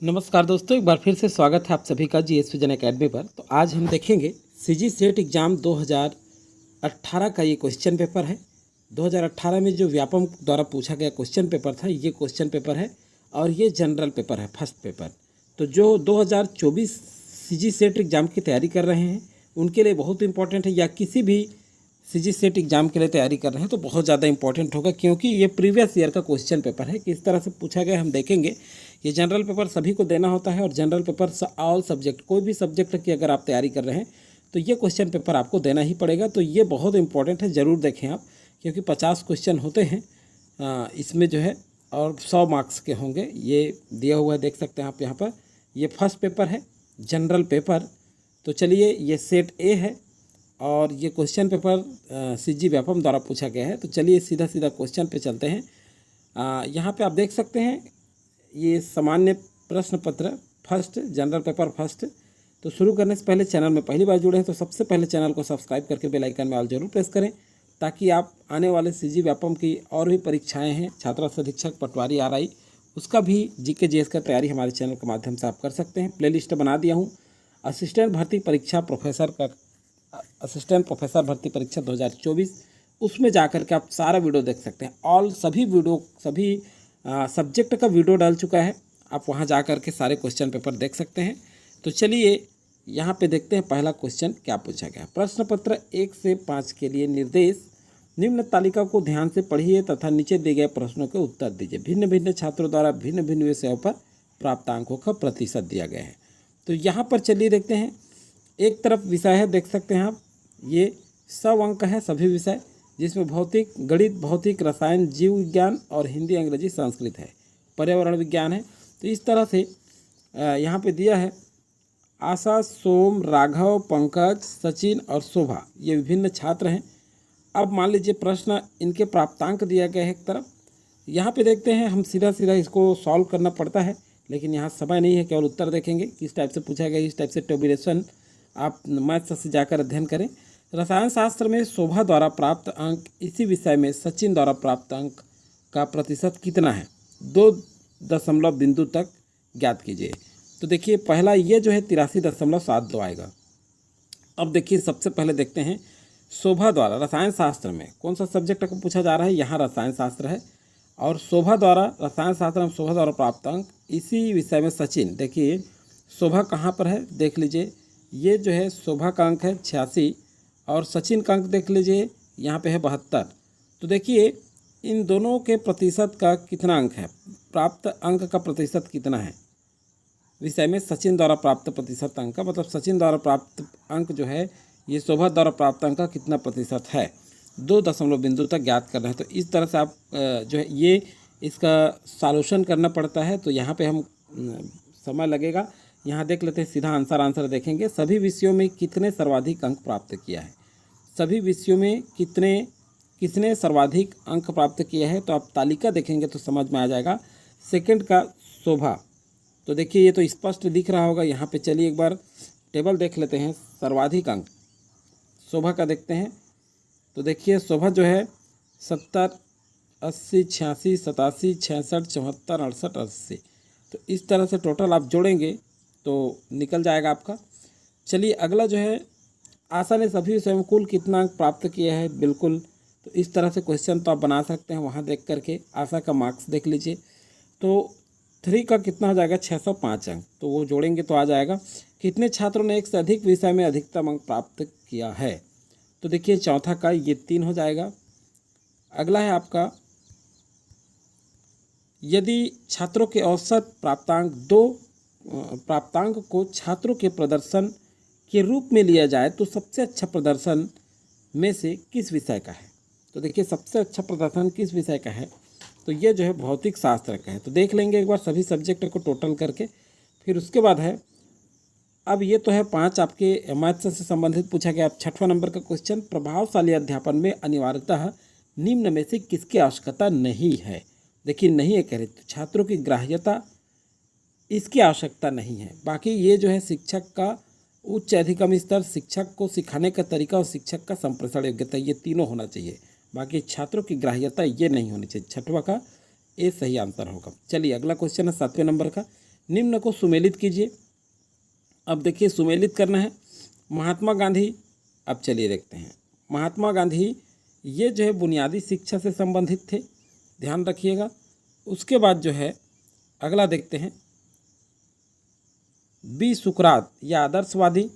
नमस्कार दोस्तों, एक बार फिर से स्वागत है आप सभी का जीएस विजन एकेडमी पर। तो आज हम देखेंगे सीजी सेट एग्ज़ाम 2018 का ये क्वेश्चन पेपर है। 2018 में जो व्यापम द्वारा पूछा गया क्वेश्चन पेपर था, ये क्वेश्चन पेपर है और ये जनरल पेपर है, फर्स्ट पेपर। तो जो 2024 सीजी सेट एग्ज़ाम की तैयारी कर रहे हैं उनके लिए बहुत इंपॉर्टेंट है, या किसी भी सीजी सेट एग्ज़ाम के लिए तैयारी कर रहे हैं तो बहुत ज़्यादा इंपॉर्टेंट होगा, क्योंकि ये प्रीवियस ईयर का क्वेश्चन पेपर है। किस तरह से पूछा गया हम देखेंगे। ये जनरल पेपर सभी को देना होता है और जनरल पेपर ऑल सब्जेक्ट, कोई भी सब्जेक्ट की अगर आप तैयारी कर रहे हैं तो ये क्वेश्चन पेपर आपको देना ही पड़ेगा। तो ये बहुत इंपॉर्टेंट है, ज़रूर देखें आप, क्योंकि 50 क्वेश्चन होते हैं इसमें जो है, और 100 मार्क्स के होंगे। ये दिया हुआ है, देख सकते हैं आप यहाँ पर। ये फर्स्ट पेपर है, जनरल पेपर। तो चलिए, ये सेट ए है और ये क्वेश्चन पेपर सीजी व्यापम द्वारा पूछा गया है। तो चलिए सीधा सीधा क्वेश्चन पे चलते हैं। यहाँ पे आप देख सकते हैं ये सामान्य प्रश्न पत्र फर्स्ट, जनरल पेपर फर्स्ट। तो शुरू करने से पहले चैनल में पहली बार जुड़े हैं तो सबसे पहले चैनल को सब्सक्राइब करके बेल आइकन में ऑल जरूर प्रेस करें, ताकि आप आने वाले सीजी व्यापम की और भी परीक्षाएं हैं, छात्रावास अधीक्षक, पटवारी, आरआई, उसका भी जीके जीएस का तैयारी हमारे चैनल के माध्यम से आप कर सकते हैं। प्लेलिस्ट बना दिया हूँ, असिस्टेंट भर्ती परीक्षा असिस्टेंट प्रोफेसर भर्ती परीक्षा 2024, उसमें जाकर के आप सारा वीडियो देख सकते हैं। ऑल सभी सब्जेक्ट का वीडियो डाल चुका है, आप वहां जा कर के सारे क्वेश्चन पेपर देख सकते हैं। तो चलिए यहाँ पे देखते हैं पहला क्वेश्चन क्या पूछा गया। प्रश्न पत्र 1 से 5 के लिए निर्देश, निम्न तालिका को ध्यान से पढ़िए तथा नीचे दिए गए प्रश्नों के उत्तर दीजिए। भिन्न भिन्न छात्रों द्वारा भिन्न भिन्न विषयों पर प्राप्त अंकों का प्रतिशत दिया गया है। तो यहाँ पर चलिए देखते हैं। एक तरफ विषय है, देख सकते हैं आप, ये 100 अंक है सभी विषय, जिसमें भौतिक, गणित, भौतिक, रसायन, जीव विज्ञान और हिंदी, अंग्रेजी, संस्कृत है, पर्यावरण विज्ञान है। तो इस तरह से यहाँ पे दिया है। आशा, सोम, राघव, पंकज, सचिन और शोभा, ये विभिन्न छात्र हैं। अब मान लीजिए प्रश्न, इनके प्राप्तांक दिया गया है एक तरफ। यहाँ पे देखते हैं, हम सीधा सीधा इसको सॉल्व करना पड़ता है, लेकिन यहाँ समय नहीं है, केवल उत्तर देखेंगे किस टाइप से पूछा गया। इस टाइप से टेबुलेशन आप मैथ्स से जाकर अध्ययन करें। रसायन शास्त्र में शोभा द्वारा प्राप्त अंक, इसी विषय में सचिन द्वारा प्राप्त अंक का प्रतिशत कितना है, 2 दशमलव बिंदु तक ज्ञात कीजिए। तो देखिए पहला ये जो है 83.72 आएगा। अब देखिए सबसे पहले देखते हैं शोभा द्वारा, रसायन शास्त्र में कौन सा सब्जेक्ट को पूछा जा रहा है, यहाँ रसायन शास्त्र है, और शोभा द्वारा, रसायन शास्त्र में शोभा द्वारा प्राप्त अंक, इसी विषय में सचिन। देखिए शोभा कहाँ पर है, देख लीजिए, ये जो है शोभा का अंक है 86 और सचिन का अंक देख लीजिए यहाँ पे है 72। तो देखिए इन दोनों के प्रतिशत का कितना अंक है, प्राप्त अंक का प्रतिशत कितना है विषय में सचिन द्वारा प्राप्त प्रतिशत अंक का, मतलब सचिन द्वारा प्राप्त अंक जो है ये शोभा द्वारा प्राप्त अंक का कितना प्रतिशत है, 2 दशमलव बिंदु तक ज्ञात करना है। तो इस तरह से आप जो है ये इसका सॉल्यूशन करना पड़ता है। तो यहाँ पे हम समय लगेगा। यहाँ देख लेते हैं, सीधा आंसर देखेंगे। सभी विषयों में कितने सर्वाधिक अंक प्राप्त किया है, सभी विषयों में किसने सर्वाधिक अंक प्राप्त किया है, तो आप तालिका देखेंगे तो समझ में आ जाएगा। सेकंड का शोभा, तो देखिए ये तो स्पष्ट दिख रहा होगा यहाँ पे। चलिए एक बार टेबल देख लेते हैं, सर्वाधिक अंक शोभा का देखते हैं। तो देखिए शोभा जो है 70, 80, 86, 87, 66, 74, 68, 80। तो इस तरह से टोटल आप जोड़ेंगे तो निकल जाएगा आपका। चलिए अगला जो है, आशा ने सभी विषयों में कुल कितना अंक प्राप्त किया है, बिल्कुल। तो इस तरह से क्वेश्चन तो आप बना सकते हैं, वहाँ देख करके आशा का मार्क्स देख लीजिए। तो 3 का कितना हो जाएगा, 605 अंक, तो वो जोड़ेंगे तो आ जाएगा। कितने छात्रों ने एक से अधिक विषय में अधिकतम अंक प्राप्त किया है, तो देखिए चौथा का ये 3 हो जाएगा। अगला है आपका, यदि छात्रों के औसत प्राप्तांक को छात्रों के प्रदर्शन के रूप में लिया जाए तो सबसे अच्छा प्रदर्शन में से किस विषय का है। तो देखिए सबसे अच्छा प्रदर्शन किस विषय का है, तो ये जो है भौतिक शास्त्र का है। तो देख लेंगे एक बार सभी सब्जेक्ट को टोटल करके। फिर उसके बाद है, अब ये तो है 5 आपके मैथ्स से संबंधित पूछा गया। 6वां नंबर का क्वेश्चन, प्रभावशाली अध्यापन में अनिवार्यतः निम्न में से किसकी आवश्यकता नहीं है। देखिए नहीं है कह रहे, तो छात्रों की ग्राह्यता, इसकी आवश्यकता नहीं है। बाकी ये जो है शिक्षक का उच्च अधिगम स्तर, शिक्षक को सिखाने का तरीका और शिक्षक का संप्रेषण योग्यता, ये तीनों होना चाहिए। बाकी छात्रों की ग्राह्यता ये नहीं होनी चाहिए। 6वां का ए सही आंसर होगा। चलिए अगला क्वेश्चन है 7वें नंबर का, निम्न को सुमेलित कीजिए। अब देखिए सुमेलित करना है। महात्मा गांधी, अब चलिए देखते हैं। महात्मा गांधी ये जो है बुनियादी शिक्षा से संबंधित थे, ध्यान रखिएगा। उसके बाद जो है अगला देखते हैं, बी सुकरात या आदर्शवादी।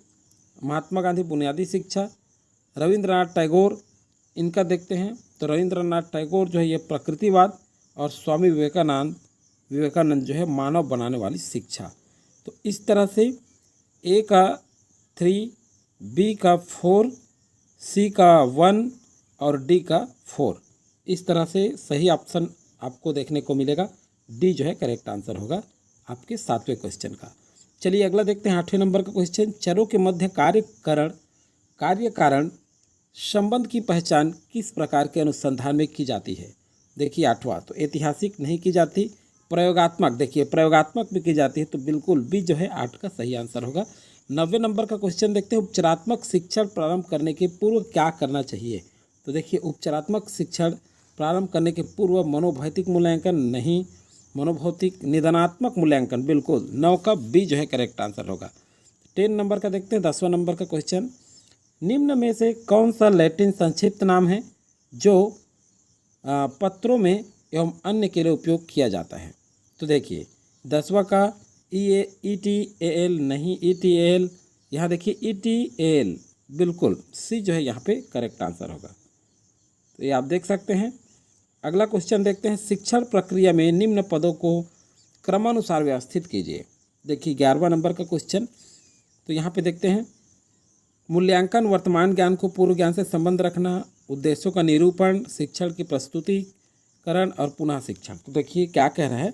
महात्मा गांधी बुनियादी शिक्षा। रविंद्रनाथ टैगोर, इनका देखते हैं तो रविंद्रनाथ टैगोर जो है ये प्रकृतिवाद, और स्वामी विवेकानंद जो है मानव बनाने वाली शिक्षा। तो इस तरह से ए का 3, बी का 4, सी का 1 और डी का 4, इस तरह से सही ऑप्शन आपको देखने को मिलेगा। डी जो है करेक्ट आंसर होगा आपके 7वें क्वेश्चन का। चलिए अगला देखते हैं 8वें नंबर का क्वेश्चन। चरों के मध्य कार्य कारण संबंध की पहचान किस प्रकार के अनुसंधान में की जाती है? देखिए 8वां, तो ऐतिहासिक नहीं की जाती, प्रयोगात्मक, देखिए प्रयोगात्मक भी की जाती है, तो बिल्कुल बी जो है 8 का सही आंसर होगा। 90 नंबर का क्वेश्चन देखते हैं। उपचारात्मक शिक्षण प्रारंभ करने के पूर्व क्या करना चाहिए? तो देखिए उपचारात्मक शिक्षण प्रारंभ करने के पूर्व मनोभौतिक मूल्यांकन नहीं, मनोभौतिक निदानात्मक मूल्यांकन, बिल्कुल 9 का बी जो है करेक्ट आंसर होगा। 10 नंबर का देखते हैं। 10वां नंबर का क्वेश्चन, निम्न में से कौन सा लैटिन संक्षिप्त नाम है जो पत्रों में एवं अन्य के लिए उपयोग किया जाता है? तो देखिए 10वां का ETAL नहीं, ETAL, यहाँ देखिए ETAL, बिल्कुल सी जो है यहाँ पे करेक्ट आंसर होगा। तो ये आप देख सकते हैं। अगला क्वेश्चन देखते हैं। शिक्षण प्रक्रिया में निम्न पदों को क्रमानुसार व्यवस्थित कीजिए। देखिए 11वां नंबर का क्वेश्चन, तो यहाँ पे देखते हैं मूल्यांकन, वर्तमान ज्ञान को पूर्व ज्ञान से संबंध रखना, उद्देश्यों का निरूपण, शिक्षण की प्रस्तुतिकरण और पुनः शिक्षण। तो देखिए क्या कह रहा है,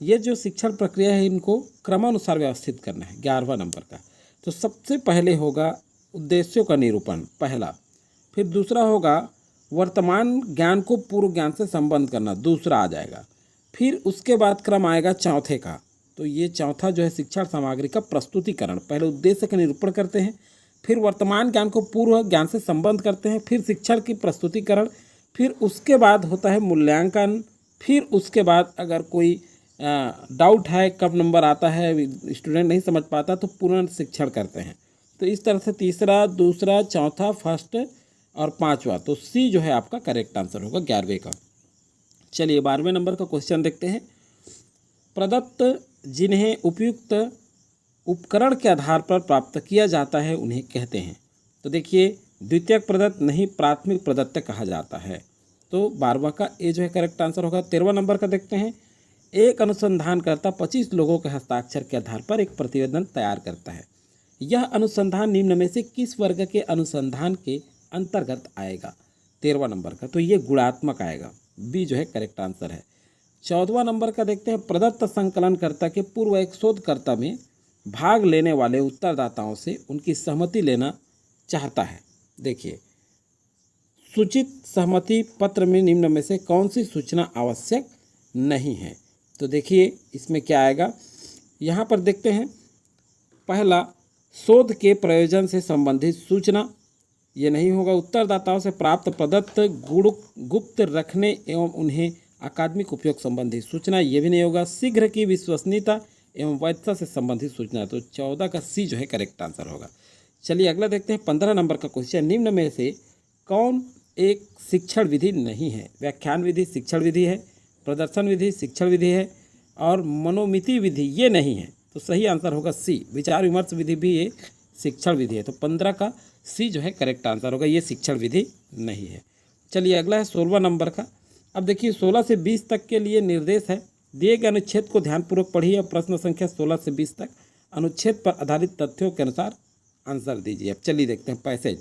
ये जो शिक्षण प्रक्रिया है इनको क्रमानुसार व्यवस्थित करना है 11वां नंबर का। तो सबसे पहले होगा उद्देश्यों का निरूपण, पहला, फिर दूसरा होगा वर्तमान ज्ञान को पूर्व ज्ञान से संबंध करना, दूसरा आ जाएगा। फिर उसके बाद क्रम आएगा चौथे का, तो ये चौथा जो है शिक्षण सामग्री का प्रस्तुतिकरण। पहले उद्देश्य का निरूपण करते हैं, फिर वर्तमान ज्ञान को पूर्व ज्ञान से संबंध करते हैं, फिर शिक्षण की प्रस्तुतिकरण, फिर उसके बाद होता है मूल्यांकन, फिर उसके बाद अगर कोई डाउट है कब नंबर आता है, स्टूडेंट नहीं समझ पाता, तो पुनः शिक्षण करते हैं। तो इस तरह से तीसरा, दूसरा, चौथा, फर्स्ट और 5वां, तो सी जो है आपका करेक्ट आंसर होगा 11वें का। चलिए 12वें नंबर का क्वेश्चन देखते हैं। प्रदत्त जिन्हें उपयुक्त उपकरण के आधार पर प्राप्त किया जाता है उन्हें कहते हैं। तो देखिए द्वितीयक प्रदत्त नहीं, प्राथमिक प्रदत्त कहा जाता है। तो 12वां का ए जो है करेक्ट आंसर होगा। 13वां नंबर का देखते हैं। एक अनुसंधानकर्ता 25 लोगों के हस्ताक्षर के आधार पर एक प्रतिवेदन तैयार करता है। यह अनुसंधान निम्न में से किस वर्ग के अनुसंधान के अंतर्गत आएगा? 13वां नंबर का, तो ये गुणात्मक आएगा, बी जो है करेक्ट आंसर है। 14वां नंबर का देखते हैं। प्रदत्त संकलनकर्ता के पूर्व एक शोधकर्ता में भाग लेने वाले उत्तरदाताओं से उनकी सहमति लेना चाहता है। देखिए सूचित सहमति पत्र में निम्न में से कौन सी सूचना आवश्यक नहीं है? तो देखिए इसमें क्या आएगा, यहाँ पर देखते हैं। पहला, शोध के प्रयोजन से संबंधित सूचना, ये नहीं होगा। उत्तरदाताओं से प्राप्त प्रदत्त गुण गुप्त रखने एवं उन्हें अकादमिक उपयोग संबंधी सूचना, ये भी नहीं होगा। शीघ्र की विश्वसनीयता एवं वैधता से संबंधित सूचना, तो 14 का सी जो है करेक्ट आंसर होगा। चलिए अगला देखते हैं। 15 नंबर का क्वेश्चन। निम्न में से कौन एक शिक्षण विधि नहीं है? व्याख्यान विधि शिक्षण विधि है, प्रदर्शन विधि शिक्षण विधि है, और मनोमिति विधि ये नहीं है। तो सही आंसर होगा सी, विचार विमर्श विधि भी ये शिक्षण विधि है। तो 15 का सी जो है करेक्ट आंसर होगा, ये शिक्षण विधि नहीं है। चलिए अगला है 16वां नंबर का। अब देखिए 16 से 20 तक के लिए निर्देश है। दिए गए अनुच्छेद को ध्यानपूर्वक पढ़िए। प्रश्न संख्या 16 से 20 तक अनुच्छेद पर आधारित तथ्यों के अनुसार आंसर दीजिए। अब चलिए देखते हैं पैसेज,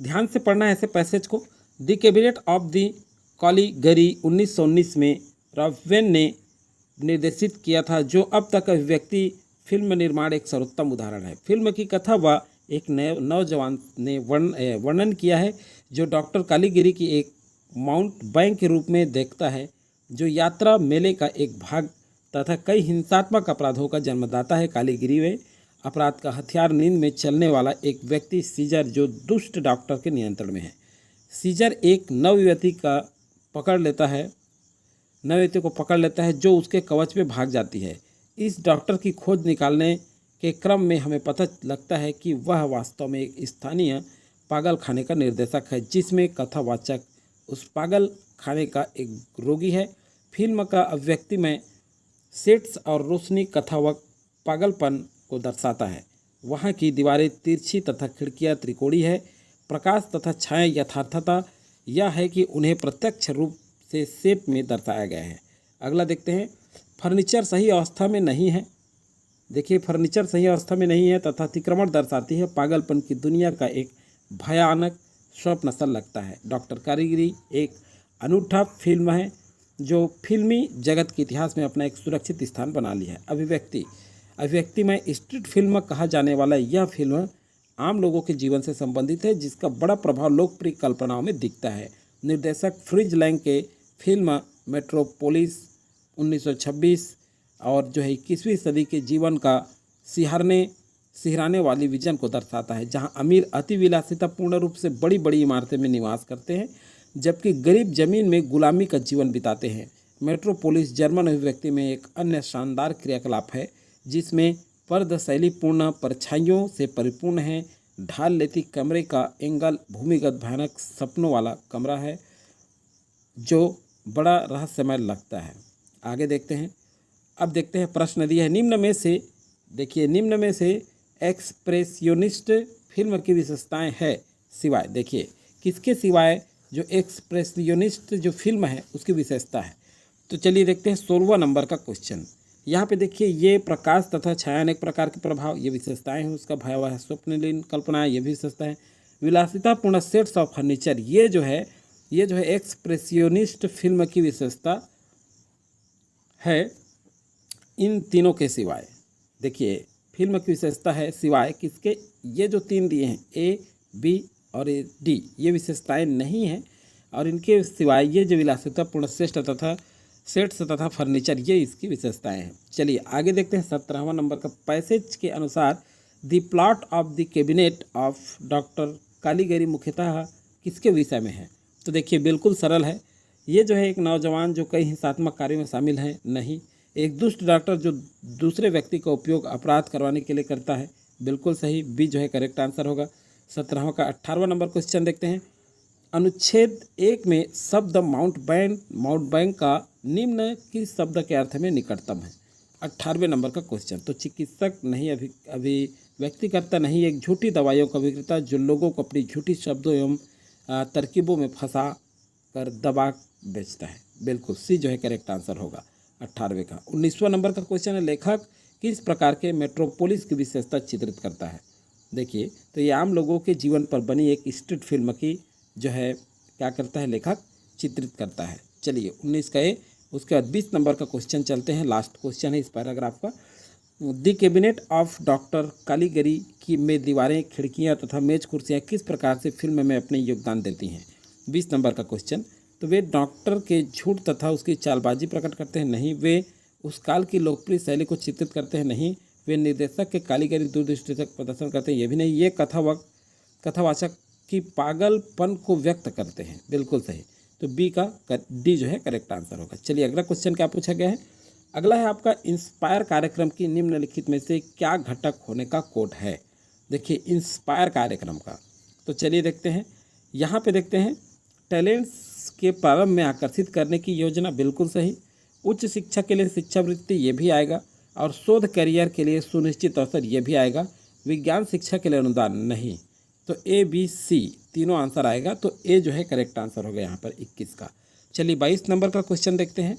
ध्यान से पढ़ना है ऐसे पैसेज को। द कैबिनेट ऑफ द कालीगरी 1919 में रॉवेन ने निर्देशित किया था, जो अब तक अभिव्यक्ति फिल्म निर्माण एक सर्वोत्तम उदाहरण है। फिल्म की कथा व एक नए नौजवान ने वर्णन किया है जो डॉक्टर कालीगिरी की एक माउंट बैंक के रूप में देखता है, जो यात्रा मेले का एक भाग तथा कई हिंसात्मक अपराधों का जन्मदाता है। कालीगिरी में अपराध का हथियार नींद में चलने वाला एक व्यक्ति सीजर, जो दुष्ट डॉक्टर के नियंत्रण में है। सीजर एक नव युवती का पकड़ लेता है नए व्यक्ति को पकड़ लेता है जो उसके कवच में भाग जाती है। इस डॉक्टर की खोज निकालने के क्रम में हमें पता लगता है कि वह वास्तव में एक स्थानीय पागल खाने का निर्देशक है, जिसमें कथावाचक उस पागल खाने का एक रोगी है। फिल्म का अभिव्यक्ति में सेट्स और रोशनी कथावक पागलपन को दर्शाता है। वहाँ की दीवारें तिरछी तथा खिड़कियाँ त्रिकोणी है। प्रकाश तथा छाया यथार्थता यह है कि उन्हें प्रत्यक्ष रूप से सेट में दर्शाया गया है। अगला देखते हैं, फर्नीचर सही अवस्था में नहीं है। देखिए, फर्नीचर सही अवस्था में नहीं है तथा अतिक्रमण दर्शाती है। पागलपन की दुनिया का एक भयानक स्वप्न सा लगता है। डॉक्टर कारीगरी एक अनूठा फिल्म है जो फिल्मी जगत के इतिहास में अपना एक सुरक्षित स्थान बना लिया है। अभिव्यक्ति में स्ट्रीट फिल्म कहा जाने वाला यह फिल्म आम लोगों के जीवन से संबंधित है, जिसका बड़ा प्रभाव लोकप्रिय कल्पनाओं में दिखता है। निर्देशक फ्रिज लैंग के फिल्म मेट्रोपोलिस 1926 और जो है 21वीं सदी के जीवन का सिहराने वाली विजन को दर्शाता है, जहां अमीर अति विलासितापूर्ण रूप से बड़ी बड़ी इमारतें में निवास करते हैं, जबकि गरीब जमीन में गुलामी का जीवन बिताते हैं। मेट्रोपोलिस जर्मन अभिव्यक्ति में एक अन्य शानदार क्रियाकलाप है, जिसमें पर्द शैलीपूर्ण परछाइयों से परिपूर्ण है। ढाल लेती कमरे का एंगल भूमिगत भयानक सपनों वाला कमरा है जो बड़ा रहस्यमय लगता है। आगे देखते हैं। अब देखते हैं प्रश्न दिया है, निम्न में से एक्सप्रेसियोनिस्ट फिल्म की विशेषताएं है सिवाय, देखिए किसके सिवाय जो एक्सप्रेसियोनिस्ट जो फिल्म है उसकी विशेषता है। तो चलिए देखते हैं 16वां नंबर का क्वेश्चन। यहाँ पे देखिए, ये प्रकाश तथा छाया अनेक प्रकार के प्रभाव, ये विशेषताएं हैं उसका। भयावह स्वप्नलीन कल्पनाएं, ये भी विशेषता है। विलासितापूर्ण सेट्स ऑफ फर्नीचर, ये जो है एक्सप्रेसियोनिस्ट फिल्म की विशेषता है। इन तीनों के सिवाय, देखिए फिल्म की विशेषता है सिवाय किसके, ये जो तीन दिए हैं ए, बी और डी, ये विशेषताएं नहीं हैं। और इनके सिवाय ये जो विलासितापूर्ण सेट्स तथा फर्नीचर, ये इसकी विशेषताएं हैं। चलिए आगे देखते हैं 17वां नंबर का। पैसेज के अनुसार the plot of the cabinet of doctor Caligari मुख्यतः किसके विषय में है। तो देखिए बिल्कुल सरल है। ये जो है एक नौजवान जो कई हिंसात्मक कार्यों में शामिल है, नहीं। एक दुष्ट डॉक्टर जो दूसरे व्यक्ति का उपयोग अपराध करवाने के लिए करता है, बिल्कुल सही, बी जो है करेक्ट आंसर होगा। 17वां का 18वां नंबर क्वेश्चन देखते हैं। अनुच्छेद 1 में शब्द माउंटबैंक का निम्न किस शब्द के अर्थ में निकटतम है। 18वें नंबर का क्वेश्चन। तो चिकित्सक नहीं, अभिव्यक्तिकर्ता नहीं, एक झूठी दवाइयों का विक्रेता जो लोगों को अपनी झूठी शब्दों एवं तरकीबों में फंसा कर दबा बेचता है, बिल्कुल सी जो है करेक्ट आंसर होगा 18वें का। 19वां नंबर का क्वेश्चन है, लेखक किस प्रकार के मेट्रोपोलिस की विशेषता चित्रित करता है। देखिए, तो ये आम लोगों के जीवन पर बनी एक स्ट्रीट फिल्म की जो है क्या करता है, लेखक चित्रित करता है। चलिए 19 का ए। उसके बाद 20 नंबर का क्वेश्चन चलते हैं, लास्ट क्वेश्चन है इस पैराग्राफ का। द कैबिनेट ऑफ डॉक्टर कालीगरी की में दीवारें, खिड़कियां तथा मेज कुर्सियां किस प्रकार से फिल्म में अपने योगदान देती हैं। 20 नंबर का क्वेश्चन। तो वे डॉक्टर के झूठ तथा उसकी चालबाजी प्रकट करते हैं, नहीं। वे उस काल की लोकप्रिय शैली को चित्रित करते हैं, नहीं। वे निर्देशक के कालीगरी दूरदृष्टि तक प्रदर्शन करते हैं, ये भी नहीं। ये कथावाचक की पागलपन को व्यक्त करते हैं, बिल्कुल सही। तो बी का डी जो है करेक्ट आंसर होगा। चलिए अगला क्वेश्चन क्या पूछा गया है। अगला है आपका, इंस्पायर कार्यक्रम की निम्नलिखित में से क्या घटक होने का कोड है। देखिए इंस्पायर कार्यक्रम का, तो चलिए देखते हैं। यहाँ पे देखते हैं, टैलेंट्स के प्रारंभ में आकर्षित करने की योजना, बिल्कुल सही। उच्च शिक्षा के लिए शिक्षावृत्ति, ये भी आएगा। और शोध करियर के लिए सुनिश्चित अवसर, ये भी आएगा। विज्ञान शिक्षा के लिए अनुदान, नहीं। तो ए, बी, सी तीनों आंसर आएगा। तो ए जो है करेक्ट आंसर होगा यहाँ पर 21 का। चलिए 22 नंबर का क्वेश्चन देखते हैं।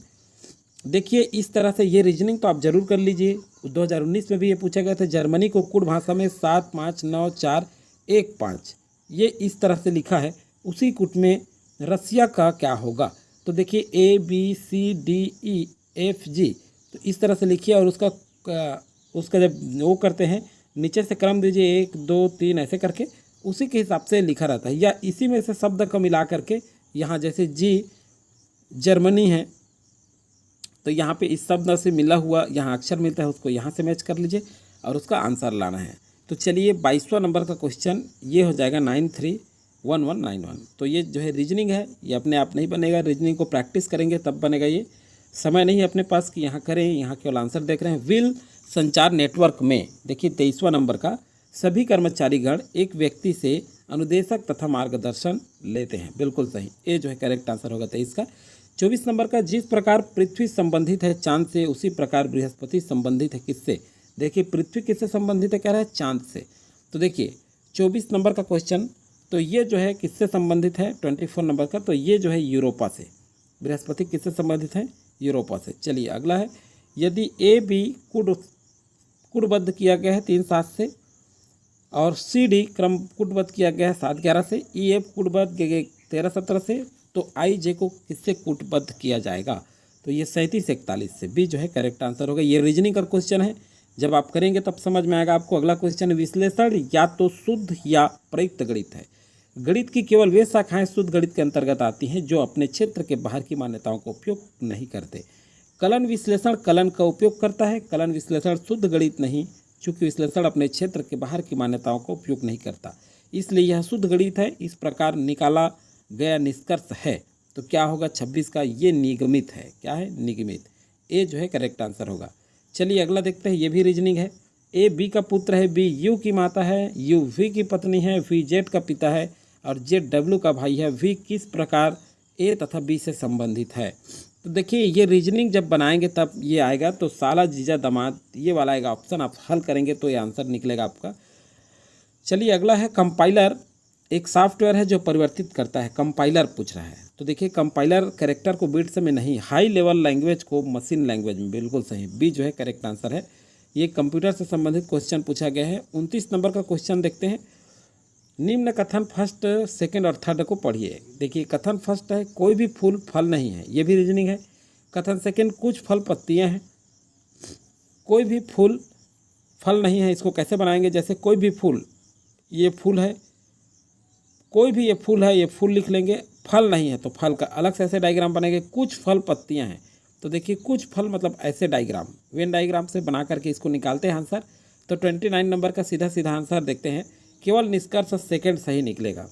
देखिए इस तरह से ये रीजनिंग तो आप जरूर कर लीजिए। 2019 में भी ये पूछा गया था, जर्मनी को कुड भाषा में 7, 5, 9, 4, 1, 5 ये इस तरह से लिखा है। उसी कुट में रसिया का क्या होगा। तो देखिए ए, बी, सी, डी, ई, एफ, जी, तो इस तरह से लिखिए। और उसका जब वो करते हैं, नीचे से क्रम दीजिए 1, 2, 3 ऐसे करके, उसी के हिसाब से लिखा रहता है। या इसी में से शब्द को मिला करके, यहाँ जैसे जी जर्मनी है, तो यहाँ पे इस शब्द से मिला हुआ यहाँ अक्षर मिलता है, उसको यहाँ से मैच कर लीजिए और उसका आंसर लाना है। तो चलिए 22वां नंबर का क्वेश्चन ये हो जाएगा 931191। तो ये जो है रीजनिंग है, ये अपने आप नहीं बनेगा, रीजनिंग को प्रैक्टिस करेंगे तब बनेगा ये। समय नहीं है अपने पास कि यहाँ करें, यहाँ केवल आंसर देख रहे हैं। विल संचार नेटवर्क में देखिए 23वां नंबर का, सभी कर्मचारीगण एक व्यक्ति से अनुदेशक तथा मार्गदर्शन लेते हैं। बिल्कुल सही, ये जो है करेक्ट आंसर होगा 23 का। 24 नंबर का, जिस प्रकार पृथ्वी संबंधित है चांद से, उसी प्रकार बृहस्पति संबंधित है किससे? देखिए पृथ्वी किससे संबंधित है, कह रहा है चांद से। तो देखिए 24 नंबर का क्वेश्चन, तो ये जो है किससे संबंधित है? 24 नंबर का, तो ये जो है यूरोपा से। बृहस्पति किससे संबंधित है? यूरोपा से। चलिए अगला है, यदि ए बी कूटबद्ध किया गया है 3-7 से, और सी डी क्रम कूटबद्ध किया गया है 7-11 से, ई एफ कूटबद्ध किया गया 13-17 से, तो आई जे को किससे कूटबद्ध किया जाएगा? तो ये 37-41 से। बी जो है करेक्ट आंसर होगा। ये रीजनिंग का क्वेश्चन है, जब आप करेंगे तब समझ में आएगा आपको। अगला क्वेश्चन, विश्लेषण या तो शुद्ध या प्रयुक्त गणित है। गणित की केवल वे शाखाएं शुद्ध गणित के अंतर्गत आती हैं जो अपने क्षेत्र के बाहर की मान्यताओं का उपयोग नहीं करते। कलन विश्लेषण कलन का उपयोग करता है, कलन विश्लेषण शुद्ध गणित नहीं, चूँकि विश्लेषण अपने क्षेत्र के बाहर की मान्यताओं का उपयोग नहीं करता, इसलिए यह शुद्ध गणित है। इस प्रकार निकाला गया निष्कर्ष है। तो क्या होगा 26 का? ये निगमित है। क्या है? निगमित। ए जो है करेक्ट आंसर होगा। चलिए अगला देखते हैं, ये भी रीजनिंग है। ए बी का पुत्र है, बी यू की माता है, यू वी की पत्नी है, वी जेड का पिता है और जेड डब्ल्यू का भाई है। वी किस प्रकार ए तथा बी से संबंधित है? तो देखिए ये रीजनिंग जब बनाएंगे तब ये आएगा, तो साला जीजा दामाद, ये वाला आएगा ऑप्शन। आप हल करेंगे तो ये आंसर निकलेगा आपका। चलिए अगला है, कंपाइलर एक सॉफ्टवेयर है जो परिवर्तित करता है। कंपाइलर पूछ रहा है, तो देखिए कंपाइलर कैरेक्टर को बिट्स में नहीं, हाई लेवल लैंग्वेज को मशीन लैंग्वेज में। बिल्कुल सही, बी जो है करेक्ट आंसर है। ये कंप्यूटर से संबंधित क्वेश्चन पूछा गया है। 29 नंबर का क्वेश्चन देखते हैं, निम्न कथन फर्स्ट सेकंड और थर्ड को पढ़िए। देखिए कथन फर्स्ट है, कोई भी फूल फल नहीं है, ये भी रीजनिंग है। कथन सेकंड, कुछ फल पत्तियां हैं। कोई भी फूल फल नहीं है, इसको कैसे बनाएंगे? जैसे कोई भी फूल, ये फूल है, कोई भी ये फूल है, ये फूल लिख लेंगे, फल नहीं है तो फल का अलग से ऐसे डायग्राम बनेंगे। कुछ फल पत्तियां हैं, तो देखिए कुछ फल मतलब ऐसे डायग्राम, वेन डायग्राम से बना करके इसको निकालते हैं आंसर। तो 29 नंबर का सीधा सीधा आंसर देखते हैं, केवल निष्कर्ष सेकंड सही निकलेगा।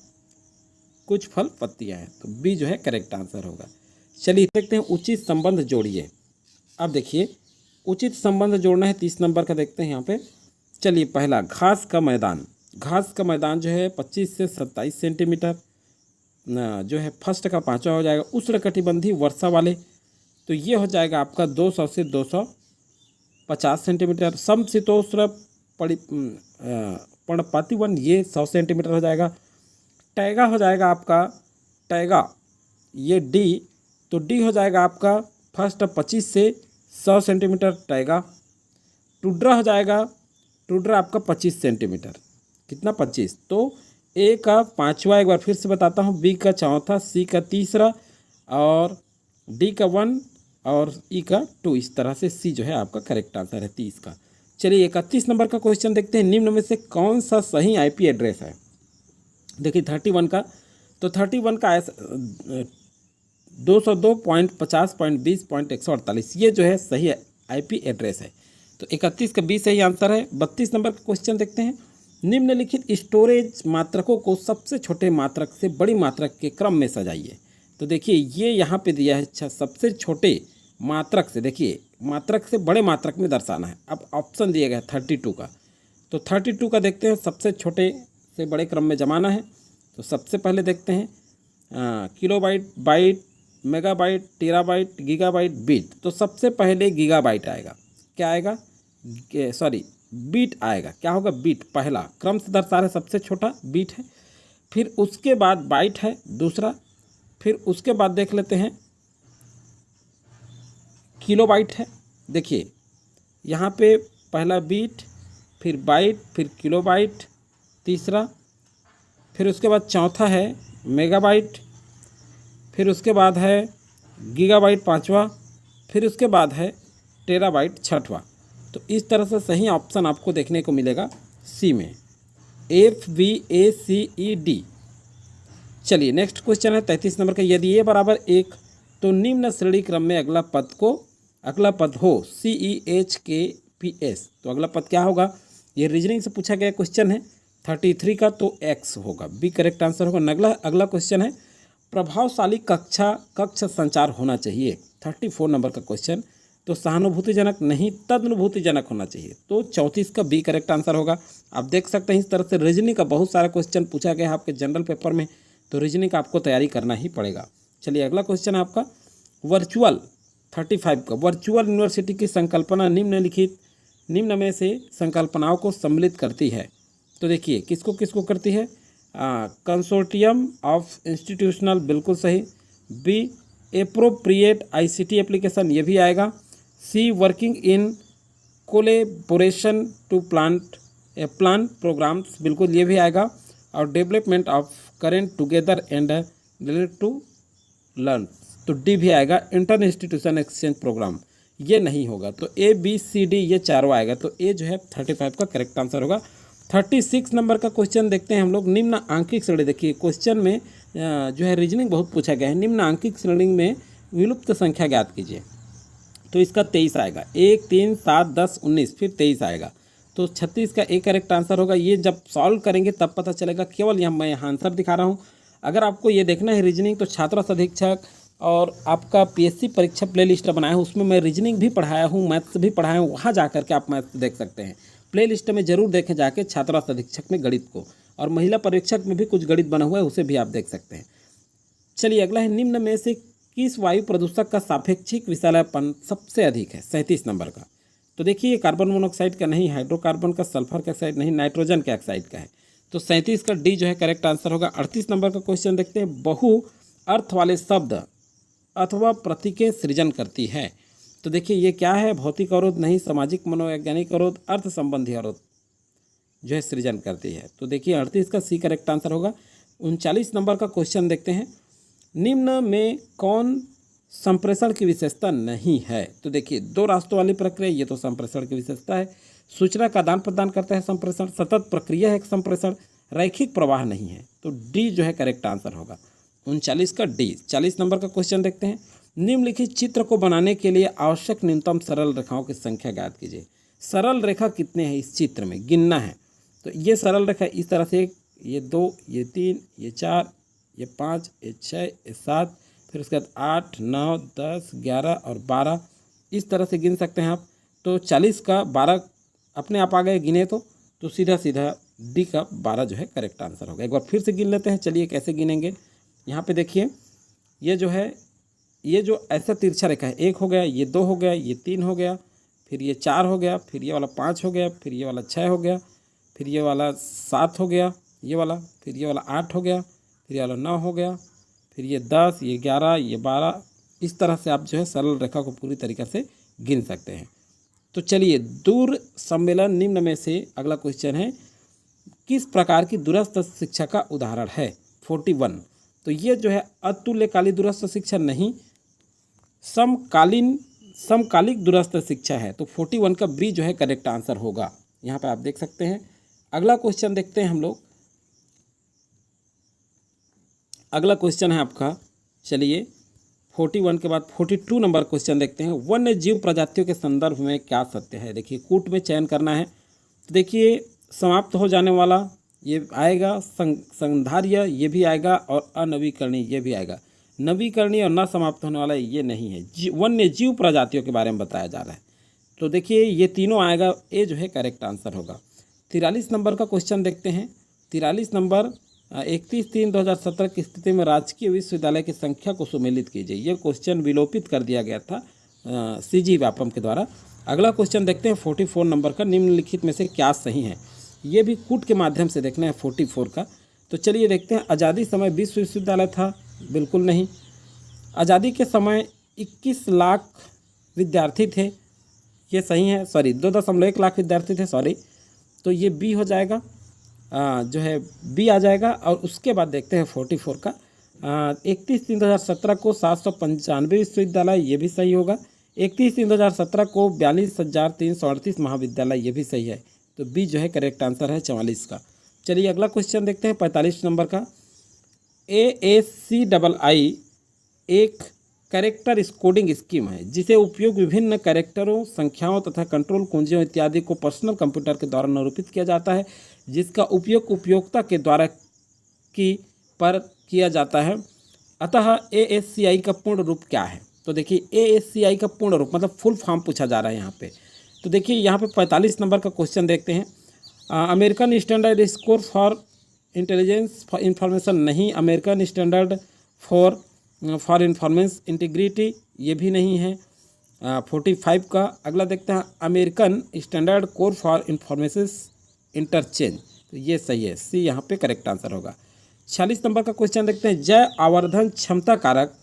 कुछ फल पत्तियां हैं, तो बी जो है करेक्ट आंसर होगा। चलिए देखते हैं, उचित संबंध जोड़िए। अब देखिए उचित संबंध जोड़ना है, 30 नंबर का देखते हैं यहाँ पे। चलिए पहला, घास का मैदान। घास का मैदान जो है 25 से 27 सेंटीमीटर जो है फर्स्ट का 5वां हो जाएगा। उष्णकटिबंधीय वर्षा वाले, तो ये हो जाएगा आपका 200 से 250 सेंटीमीटर। समशीतोष्ण पर्णपाती वन, ये 100 सेंटीमीटर हो जाएगा। टैगा हो जाएगा आपका, टैगा ये डी, तो डी हो जाएगा आपका फर्स्ट 25 से 100 सेंटीमीटर टैगा। टुड्रा हो जाएगा, टुड्रा आपका 25 सेंटीमीटर। कितना? 25। तो ए का 5वां, एक बार फिर से बताता हूँ, बी का 4था, सी का 3रा और डी का 1 और ई का 2। इस तरह से सी जो है आपका करेक्ट आंसर है 30 का। चलिए 31 नंबर का क्वेश्चन देखते हैं, निम्न में से कौन सा सही आईपी एड्रेस है? देखिए 31 का, तो 31 का 202.50.20.148, ये जो है सही आईपी एड्रेस है। तो 31 का बी सही आंसर है। 32 नंबर का क्वेश्चन देखते हैं, निम्नलिखित स्टोरेज मात्रकों को सबसे छोटे मात्रक से बड़ी मात्रक के क्रम में सजाइए। तो देखिए ये यहाँ पे दिया है, अच्छा सबसे छोटे मात्रक से, देखिए मात्रक से बड़े मात्रक में दर्शाना है। अब ऑप्शन दिया गया है 32 का, तो 32 का देखते हैं, सबसे छोटे से बड़े क्रम में जमाना है। तो सबसे पहले देखते हैं kilobyte, byte, megabyte, terabyte, gigabyte, bit. तो सबसे पहले गीगाबाइट आएगा। क्या आएगा? सॉरी बीट आएगा। क्या होगा? बीट पहला, क्रम से दर्शा रहे सबसे छोटा बीट है। फिर उसके बाद बाइट है दूसरा, फिर उसके बाद देख लेते हैं किलोबाइट है। देखिए यहाँ पे पहला बीट, फिर बाइट, फिर किलोबाइट तीसरा, फिर उसके बाद चौथा है मेगाबाइट, फिर उसके बाद है गीगाबाइट 5वां, फिर उसके बाद है टेराबाइट 6वां। तो इस तरह से सही ऑप्शन आपको देखने को मिलेगा सी में, FVACED। चलिए नेक्स्ट क्वेश्चन है 33 नंबर का, यदि ए बराबर 1 तो निम्न श्रेणी क्रम में अगला पद हो CEHKPS। तो अगला पद क्या होगा? ये रीजनिंग से पूछा गया क्वेश्चन है 33 का, तो एक्स होगा। बी करेक्ट आंसर होगा। अगला क्वेश्चन है प्रभावशाली कक्ष संचार होना चाहिए। 34 नंबर का क्वेश्चन। तो सहानुभूतिजनक नहीं, तदनुभूतिजनक होना चाहिए। तो 34 का बी करेक्ट आंसर होगा। आप देख सकते हैं इस तरह से रीजनिंग का बहुत सारा क्वेश्चन पूछा गया है आपके जनरल पेपर में, तो रीजनिंग का आपको तैयारी करना ही पड़ेगा। चलिए अगला क्वेश्चन है आपका वर्चुअल 35 का। वर्चुअल यूनिवर्सिटी की संकल्पना निम्न में से संकल्पनाओं को सम्मिलित करती है। तो देखिए किसको किसको करती है। कंसोर्टियम ऑफ इंस्टीट्यूशनल, बिल्कुल सही। बी एप्रोप्रिएट ICT एप्लीकेशन, ये भी आएगा। C working in collaboration to plan programmes, बिल्कुल ये भी आएगा। और development of current together and related to learn, तो डी भी आएगा। इंटर इंस्टीट्यूशन एक्सचेंज प्रोग्राम, ये नहीं होगा। तो ABCD ये चारों आएगा। तो ए जो है 35 का करेक्ट आंसर होगा। 36 नंबर का क्वेश्चन देखते हैं हम लोग। निम्न आंकिक श्रेणी, देखिए क्वेश्चन में जो है रीजनिंग बहुत पूछा गया है। निम्न आंकिक श्रेणी में विलुप्त संख्या ज्ञात कीजिए। तो इसका 23 आएगा। 1, 3, 7, 10, 19, फिर 23 आएगा। तो 36 का एक करेक्ट आंसर होगा। ये जब सॉल्व करेंगे तब पता चलेगा। केवल यहाँ मैं आंसर दिखा रहा हूँ। अगर आपको ये देखना है रीजनिंग, तो छात्र अधीक्षक और आपका PSC परीक्षा प्ले लिस्ट बनाया हूँ, उसमें मैं रीजनिंग भी पढ़ाया हूँ, मैथ्स भी पढ़ाया हूँ। वहाँ जा करके आप मैथ्स देख सकते हैं। प्ले लिस्ट में जरूर देखें जाके छात्र अधीक्षक में गणित को, और महिला परीक्षक में भी कुछ गणित बना हुआ है, उसे भी आप देख सकते हैं। चलिए अगला है, निम्न में से किस वायु प्रदूषक का सापेक्षिक विषैलापन सबसे अधिक है। 37 नंबर का। तो देखिए कार्बन मोनोऑक्साइड का नहीं, हाइड्रोकार्बन का, सल्फर का ऑक्साइड नहीं, नाइट्रोजन के ऑक्साइड का है। तो 37 का डी जो है करेक्ट आंसर होगा। 38 नंबर का क्वेश्चन देखते हैं। बहु अर्थ वाले शब्द अथवा प्रतीकें सृजन करती है। तो देखिए ये क्या है। भौतिक अवरोध नहीं, सामाजिक मनोवैज्ञानिक अवरोध, अर्थ संबंधी अवरोध जो है सृजन करती है। तो देखिए 38 का सी करेक्ट आंसर होगा। 39 नंबर का क्वेश्चन देखते हैं। निम्न में कौन संप्रेषण की विशेषता नहीं है। तो देखिए 2 रास्तों वाली प्रक्रिया, ये तो संप्रेषण की विशेषता है। सूचना का आदान प्रदान करता है संप्रेषण, सतत प्रक्रिया है एक संप्रेषण, रैखिक प्रवाह नहीं है। तो डी जो है करेक्ट आंसर होगा। 39 का डी। 40 नंबर का क्वेश्चन देखते हैं। निम्नलिखित चित्र को बनाने के लिए आवश्यक न्यूनतम सरल रेखाओं की संख्या ज्ञात कीजिए। सरल रेखा कितने हैं इस चित्र में, गिनना है। तो ये सरल रेखा इस तरह से, ये 2, ये 3, ये 4, ये 5, ये 6, ये 7, फिर उसके बाद 8, 9, 10, 11 और 12, इस तरह से गिन सकते हैं आप। तो 40 का 12 अपने आप आ गए गिने, तो सीधा सीधा डी का 12 जो है करेक्ट आंसर होगा। एक बार फिर से गिन लेते हैं। चलिए कैसे गिनेंगे। यहाँ पे देखिए ये जो है, ये जो ऐसा तिरछा रेखा है, 1 हो गया, ये 2 हो गया, ये 3 हो गया, फिर ये 4 हो गया, फिर ये वाला 5 हो गया, फिर ये वाला 6 हो गया, फिर ये वाला 7 हो गया, ये वाला, फिर ये वाला 8 हो गया, फिर ये वाला 9 हो गया, फिर ये 10, ये 11, ये 12। इस तरह से आप जो है सरल रेखा को पूरी तरीके से गिन सकते हैं। तो चलिए दूर सम्मेलन निम्न में से अगला क्वेश्चन है, किस प्रकार की दूरस्थ शिक्षा का उदाहरण है। 41। तो ये जो है अतुल्यकालिक दूरस्थ शिक्षा नहीं, समकालिक दूरस्थ शिक्षा है। तो 41 का बी जो है करेक्ट आंसर होगा। यहाँ पे आप देख सकते हैं। अगला क्वेश्चन देखते हैं हम लोग। अगला क्वेश्चन है आपका, चलिए 41 के बाद 42 नंबर क्वेश्चन देखते हैं। वन्य जीव प्रजातियों के संदर्भ में क्या सत्य है। देखिए कूट में चयन करना है। तो देखिए समाप्त हो जाने वाला ये आएगा, संधार्य ये भी आएगा, और अनवीकरणीय ये भी आएगा। नवीकरणीय और न समाप्त होने वाला ये नहीं है। वन्य जीव प्रजातियों के बारे में बताया जा रहा है। तो देखिए ये तीनों आएगा, ए जो है करेक्ट आंसर होगा। 43 नंबर का क्वेश्चन देखते हैं। 43 नंबर 31/3/2017 की स्थिति में राजकीय विश्वविद्यालय की संख्या को सुमेलित कीजिए। ये क्वेश्चन विलोपित कर दिया गया था CG व्यापम के द्वारा। अगला क्वेश्चन देखते हैं 44 नंबर का। निम्नलिखित में से क्या सही है। ये भी कूट के माध्यम से देखना है 44 का। तो चलिए देखते हैं। आज़ादी समय विश्वविद्यालय था, बिल्कुल नहीं। आज़ादी के समय 21 लाख विद्यार्थी थे, ये सही है। सॉरी 2.1 लाख विद्यार्थी थे, सॉरी। तो ये बी हो जाएगा, जो है बी आ जाएगा। और उसके बाद देखते हैं 44 का। 31/3/2017 को 795 विश्वविद्यालय, ये भी सही होगा। 31/3/2017 को 42,338 महाविद्यालय, ये भी सही है। तो बी जो है करेक्ट आंसर है 44 का। चलिए अगला क्वेश्चन देखते हैं 45 नंबर का। ASCII एक कैरेक्टर स्कोडिंग स्कीम है जिसे उपयोग विभिन्न कैरेक्टरों, संख्याओं तथा कंट्रोल कुंजियों इत्यादि को पर्सनल कंप्यूटर के द्वारा निरूपित किया जाता है, जिसका उपयोग उपयोक्ता के द्वारा पर किया जाता है। अतः ASCI का पूर्ण रूप क्या है? तो देखिए ASCI का पूर्ण रूप मतलब फुल फॉर्म पूछा जा रहा है यहाँ पे। तो देखिए यहाँ पे 45 नंबर का क्वेश्चन देखते हैं। American standard score for intelligence for information नहीं, अमेरिकन स्टैंडर्ड फॉर इंफॉर्मेंस इंटीग्रिटी ये भी नहीं है। 45 का अगला देखते हैं, American standard code for information interchange, तो ये सही है, सी यहाँ पे करेक्ट आंसर होगा। 46 नंबर का क्वेश्चन देखते हैं, जैव आवर्धन क्षमता कारक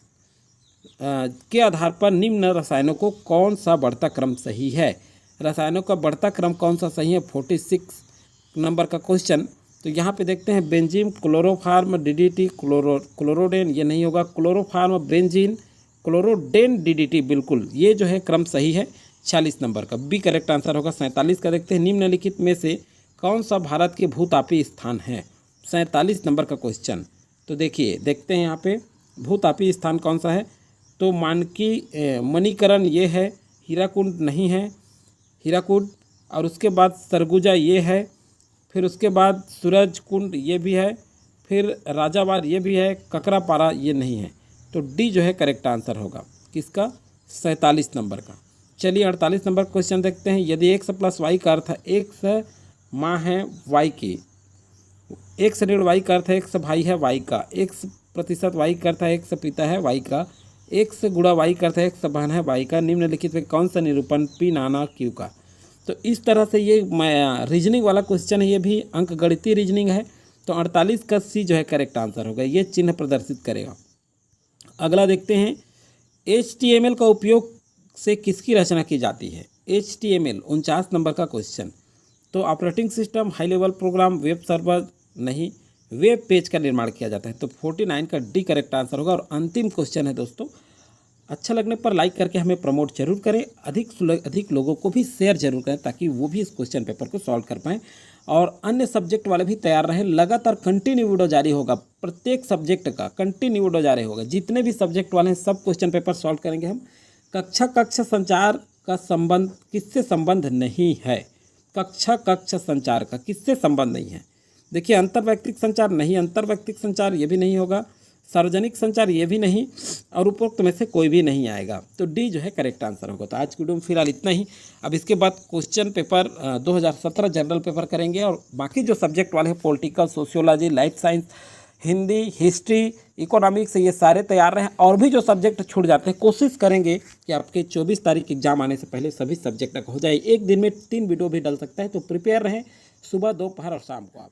के आधार पर निम्न रसायनों को कौन सा बढ़ता क्रम सही है? रसायनों का बढ़ता क्रम कौन सा सही है? 46 नंबर का क्वेश्चन। तो यहाँ पे देखते हैं बेंजीन, क्लोरोफार्म, डीडीटी, क्लोरोडेन ये नहीं होगा, क्लोरोफार्म, बेंजीन, क्लोरोडेन, डीडीटी बिल्कुल ये जो है क्रम सही है। 46 नंबर का बी करेक्ट आंसर होगा। 47 का देखते हैं, निम्नलिखित में से कौन सा भारत के भूतापी स्थान है? 47 नंबर का क्वेश्चन। तो देखिए देखते हैं यहाँ पे भूतापी स्थान कौन सा है? तो मानकी मणिकरण ये है, हीराकुंड नहीं है, हीराकुंड, और उसके बाद सरगुजा ये है, फिर उसके बाद सूरज कुंड ये भी है, फिर राजावार ये भी है, ककरापारा ये नहीं है। तो डी जो है करेक्ट आंसर होगा किसका? 47 नंबर का। चलिए 48 नंबर क्वेश्चन देखते हैं, यदि x प्लस वाई का अर्थ x माँ है वाई की, x ऋण वाई का अर्थ x भाई है वाई का, x प्रतिशत वाई का अर्थ x पिता है वाई का, x गुणा वाई का अर्थ x बहन है वाई का, निम्नलिखित में कौन सा निरूपण पी नाना क्यू का? तो इस तरह से ये रीजनिंग वाला क्वेश्चन है, ये भी अंक गणितीय रीजनिंग है। तो 48 का सी जो है करेक्ट आंसर होगा, ये चिन्ह प्रदर्शित करेगा। अगला देखते हैं, HTML का उपयोग से किसकी रचना की जाती है? HTML 49 नंबर का क्वेश्चन। तो operating system, high level program, web server नहीं, वेब पेज का निर्माण किया जाता है। तो 49 का डी करेक्ट आंसर होगा। और अंतिम क्वेश्चन है दोस्तों, अच्छा लगने पर लाइक करके हमें प्रमोट जरूर करें, अधिक लोगों को भी शेयर जरूर करें ताकि वो भी इस क्वेश्चन पेपर को सॉल्व कर पाएँ और अन्य सब्जेक्ट वाले भी तैयार रहें। लगातार कंटिन्यू वीडियो जारी होगा, प्रत्येक सब्जेक्ट का कंटिन्यू वीडियो जारी होगा। जितने भी सब्जेक्ट वाले हैं सब क्वेश्चन पेपर सॉल्व करेंगे हम। कक्षा संचार का संबंध किससे संबंध नहीं है? कक्षा संचार का किससे संबंध नहीं है? देखिए अंतर्वैयक्तिक संचार नहीं, अंतर्वैयक्तिक संचार ये भी नहीं होगा, सार्वजनिक संचार ये भी नहीं, और उपरोक्त में से कोई भी नहीं आएगा। तो डी जो है करेक्ट आंसर होगा। तो आज की वीडियो में फिलहाल इतना ही। अब इसके बाद क्वेश्चन पेपर 2017 जनरल पेपर करेंगे और बाकी जो सब्जेक्ट वाले हैं political, sociology, life science, Hindi, history, economics ये सारे तैयार रहें। और भी जो सब्जेक्ट छूट जाते हैं कोशिश करेंगे कि आपके 24 तारीख एग्जाम आने से पहले सभी सब्जेक्ट हो जाए। एक दिन में 3 वीडियो भी डल सकता है, तो प्रिपेयर रहें सुबह, दोपहर और शाम को आप।